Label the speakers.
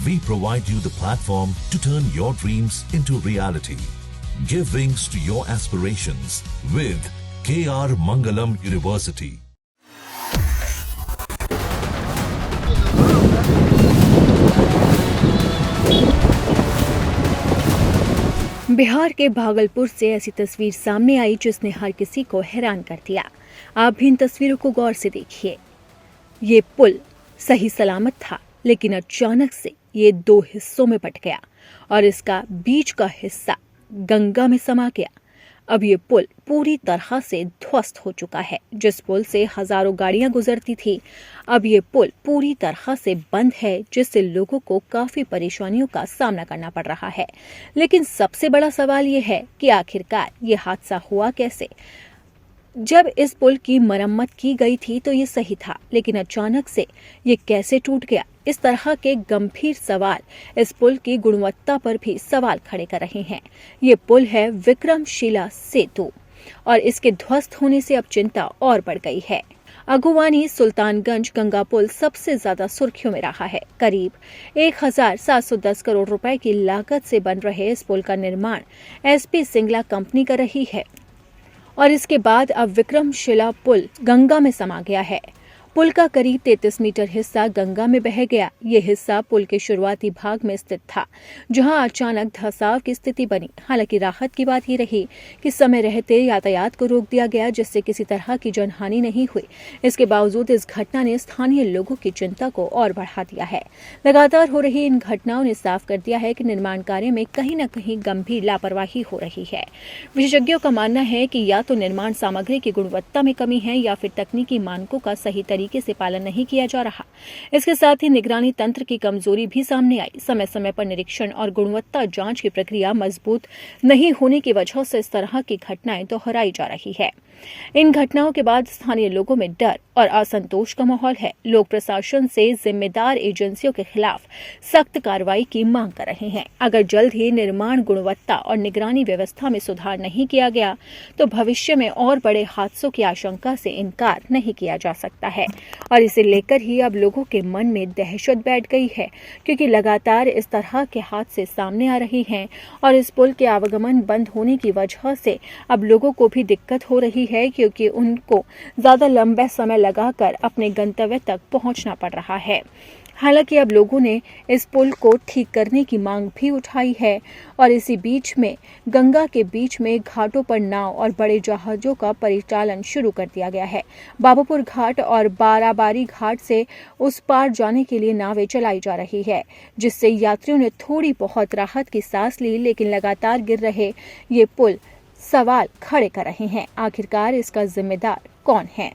Speaker 1: We provide you the platform to turn your dreams into reality. Give wings to your aspirations with KR Mangalam University.
Speaker 2: Bihar के भागलपुर से ऐसी तस्वीर सामने आई जिसने हर किसी को हैरान कर दिया। आप भी इन तस्वीरों को गौर से देखिए। ये पुल सही सलामत था, लेकिन अचानक से ये दो हिस्सों में बट गया और इसका बीच का हिस्सा गंगा में समा गया। अब ये पुल पूरी तरह से ध्वस्त हो चुका है। जिस पुल से हजारों गाड़ियां गुजरती थी, अब ये पुल पूरी तरह से बंद है, जिससे लोगों को काफी परेशानियों का सामना करना पड़ रहा है। लेकिन सबसे बड़ा सवाल ये है कि आखिरकार ये हादसा हुआ कैसे। जब इस पुल की मरम्मत की गई थी तो ये सही था, लेकिन अचानक से ये कैसे टूट गया। इस तरह के गंभीर सवाल इस पुल की गुणवत्ता पर भी सवाल खड़े कर रहे हैं। ये पुल है विक्रमशिला सेतु और इसके ध्वस्त होने से अब चिंता और बढ़ गई है। अगुवानी सुल्तानगंज गंगा पुल सबसे ज्यादा सुर्खियों में रहा है। करीब 1710 करोड़ रुपए की लागत से बन रहे इस पुल का निर्माण एसपी सिंगला कंपनी कर रही है और इसके बाद अब विक्रमशिला पुल गंगा में समा गया है। पुल का करीब 33 मीटर हिस्सा गंगा में बह गया। ये हिस्सा पुल के शुरुआती भाग में स्थित था, जहां अचानक धंसाव की स्थिति बनी। हालांकि राहत की बात ये रही कि समय रहते यातायात को रोक दिया गया, जिससे किसी तरह की जनहानि नहीं हुई। इसके बावजूद इस घटना ने स्थानीय लोगों की चिंता को और बढ़ा दिया है। लगातार हो रही इन घटनाओं ने साफ कर दिया है कि निर्माण कार्य में कहीं न कहीं गंभीर लापरवाही हो रही है। विशेषज्ञों का मानना है कि या तो निर्माण सामग्री की गुणवत्ता में कमी है या फिर तकनीकी मानकों का सही तरीके से पालन नहीं किया जा रहा। इसके साथ ही निगरानी तंत्र की कमजोरी भी सामने आई। समय समय पर निरीक्षण और गुणवत्ता जांच की प्रक्रिया मजबूत नहीं होने की वजह से इस तरह की घटनाएं दोहराई जा रही है। इन घटनाओं के बाद स्थानीय लोगों में डर और असंतोष का माहौल है। लोग प्रशासन से जिम्मेदार एजेंसियों के खिलाफ सख्त कार्रवाई की मांग कर रहे हैं। अगर जल्द ही निर्माण गुणवत्ता और निगरानी व्यवस्था में सुधार नहीं किया गया तो भविष्य में और बड़े हादसों की आशंका से इनकार नहीं किया जा सकता है। और इसे लेकर ही अब लोगों के मन में दहशत बैठ गई है, क्योंकि लगातार इस तरह के हादसे सामने आ रहे हैं और इस पुल के आवागमन बंद होने की वजह से अब लोगों को भी दिक्कत हो रही है, क्योंकि उनको ज्यादा लंबा समय लगाकर अपने गंतव्य तक पहुंचना पड़ रहा है। हालांकि अब लोगों ने इस पुल को ठीक करने की मांग भी उठाई है और इसी बीच में गंगा के बीच में घाटों पर नाव और बड़े जहाजों का परिचालन शुरू कर दिया गया है। बाबूपुर घाट और बाराबारी घाट से उस पार जाने के लिए नावें चलाई जा रही है, जिससे यात्रियों ने थोड़ी बहुत राहत की सांस ली। लेकिन लगातार गिर रहे ये पुल सवाल खड़े कर रहे हैं, आखिरकार इसका जिम्मेदार कौन है।